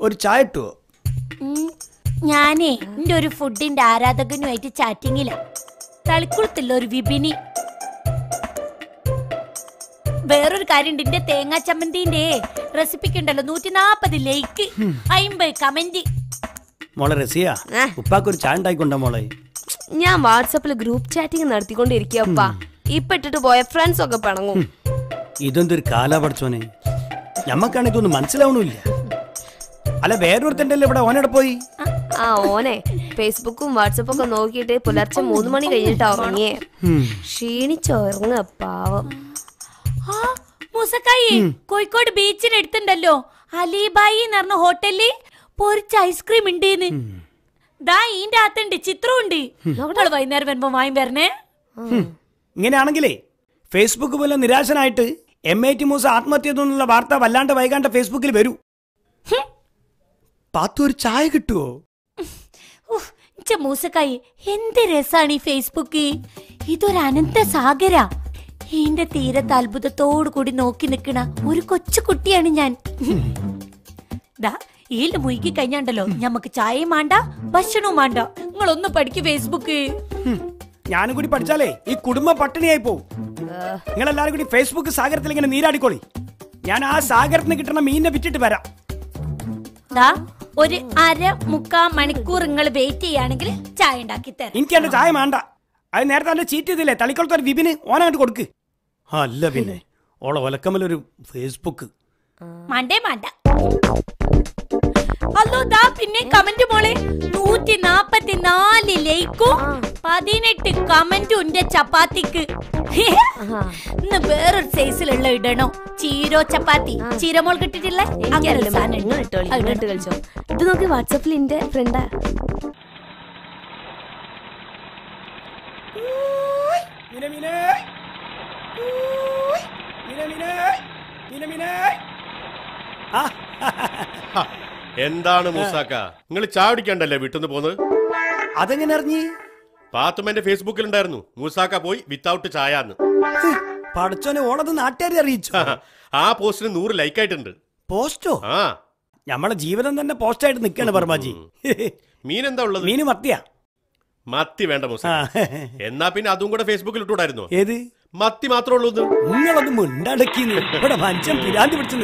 ഒരു ചായ ഇട്ടുവോ? ഞാനേ എന്റെ ഒരു ഫുഡിന്റെ ആരാധകനുമായിട്ട് ചാറ്റിങ്ങില്ല. തളിക്കുളത്തുള്ള ഒരു വിപിനി. വേറൊരു കാര്യമുണ്ട്, എന്റെ തേങ്ങാ ചമ്മന്തിന്റെ റെസിപ്പിക്ക് ഉണ്ടല്ലോ 140 ലൈക്ക്, 50 കമന്റ്. മോളെ റസിയ, ഉപ്പാക്കൊരു ചായ ഉണ്ടായിക്കൊണ്ടോ മോളെ? ഞാൻ വാട്സാപ്പിൽ ഗ്രൂപ്പ് ചാറ്റിംഗ് നടത്തിക്കൊണ്ടിരിക്കുക ഉപ്പ. ഇപ്പൊ ഇട്ടിട്ട് പോയ ഫ്രണ്ട്സ് ഒക്കെ പിണങ്ങും. ഇതെന്തൊരു കാലാ പഠിച്ചോനെ, ഞമ്മക്കാണ് ഇതൊന്നും മനസ്സിലാവണില്ല. അല്ല വേറൊരുത്തൻ്റെ ഇവിടെ ഓനെടെ പോയി? ആ ഓനെ ഫേസ്ബുക്കും വാട്സപ്പും ഒക്കെ നോക്കിയിട്ട് പുലർച്ചെ 3 മണി കഴിഞ്ഞിട്ടാ ഉറങ്ങിയേ. ക്ഷീണിച്ചുറങ്ങ പാവം. മൂസക്കായി കോഴിക്കോട് ബീച്ചിന് എടുത്തുണ്ടല്ലോ അലിബായി എന്ന് പറഞ്ഞ ഹോട്ടലില് പൊരിച്ച ഐസ്ക്രീം ഉണ്ട്. ദാ ഈന്റെ അകത്തുണ്ട്, ചിത്രമുണ്ട്. വൈകുന്നേരം വരുമ്പോ വാങ്ങി വരണേ. ഇങ്ങനെയാണെങ്കിലേ ഫേസ്ബുക്ക് പോലെ നിരാശനായിട്ട് MAT മൂസ ആത്മഹത്യ എന്നുള്ള വാർത്ത വല്ലാണ്ട് വൈകാണ്ട് ഫേസ്ബുക്കിൽ വരൂ. പാത്തു ഒരു ചായ കിട്ടുവോ? മൂസക്കായി എന്ത് രസാണ് ഈ ഫേസ്ബുക്ക്. ഇതൊരു അനന്ത സാഗര. എന്റെ തീരത്ത് അത്ഭുതത്തോടു കൂടി നോക്കി നിക്കണ ഒരു കൊച്ചു കുട്ടിയാണ് ഞാൻ. ദാ ഈല് മുഴുകി കഴിഞ്ഞാണ്ടല്ലോ ഞമ്മക്ക് ചായയും വേണ്ട ഭക്ഷണവും വേണ്ട. നിങ്ങളൊന്ന് പഠിക്ക് ഫേസ്ബുക്ക്. ഞാനും കൂടി പഠിച്ചാലേ ഈ കുടുംബ പട്ടിണിയായി പോവും. നിങ്ങളെല്ലാരും കൂടി ഫേസ്ബുക്ക് സാഗരത്തിൽ ഇങ്ങനെ നീരാടിക്കോളി. ഞാൻ ആ സാഗരത്തിന് കിട്ടണ മീനിനെ വിറ്റിട്ട് വരാം. ദാ ഒരു 1/2-3 മണിക്കൂർ നിങ്ങൾ വെയിറ്റ് ചെയ്യുകയാണെങ്കിൽ ചായ ഉണ്ടാക്കി തരാം. എനിക്ക് എന്റെ ചായ വേണ്ട. അത് നേരത്തെ എന്റെ ചീറ്റ് ചെയ്തില്ലേ തളിക്കുളത്ത് ഒരു വിപിന്, ഓനങ്ങോട്ട് കൊടുക്ക്. അല്ല പിന്നെ ഓളെ ഒലക്കമ്മലൊരു ഫേസ്ബുക്ക് മണ്ടേ മാണ്ട. അല്ലോ ദാ പിന്നെ കമന്റ് മോളെ 144 ലൈക്കും 18 കമന്റും ഉണ്ട് ചപ്പാത്തിക്ക്. ഇന്ന് വേറൊരു സൈസിലുള്ള ഇടണോ ചീരോ ചപ്പാത്തി. ചീരമോൾ കിട്ടിട്ടില്ലേ? കളിച്ചോ. ഇത് നോക്കി വാട്സാപ്പിൽ എന്റെ ഫ്രണ്ടാ. എന്താണ് മൂസാക്ക, നിങ്ങൾ ചായ കുടിക്കണ്ടല്ലേ വീട്ടിൽ നിന്ന് പോന്ന്? അതെങ്ങനെ അറിഞ്ഞി? പാത്തുമ്മന്റെ ഫേസ്ബുക്കിൽ ഉണ്ടായിരുന്നു മൂസാക്ക പോയി വിത്തൗട്ട് ചായ. പഠിച്ചോനെ ഓളത് നാട്ടുകാരെ അറിയിച്ചു. ആ പോസ്റ്റിന് 100 ലൈക്ക് ആയിട്ടുണ്ട്. പോസ്റ്റോ? ആ നമ്മളെ ജീവിതം തന്നെ പോസ്റ്റായിട്ട് നിൽക്കാണ് വർമാജി. മീൻ എന്താ ഉള്ളത്? മീന് മത്തിയാ. മത്തി വേണ്ട മൂസ. എന്നാ പിന്നെ അതും കൂടെ ഫേസ്ബുക്കിൽ ഇട്ടൂടായിരുന്നോ? ഏത് മത്തി മാത്രമേ ഉള്ളൂ. നിങ്ങളൊന്നും മിണ്ടടക്കി ഇവിടെ മനുഷ്യൻ പിരാന്തി പിടിച്ചു.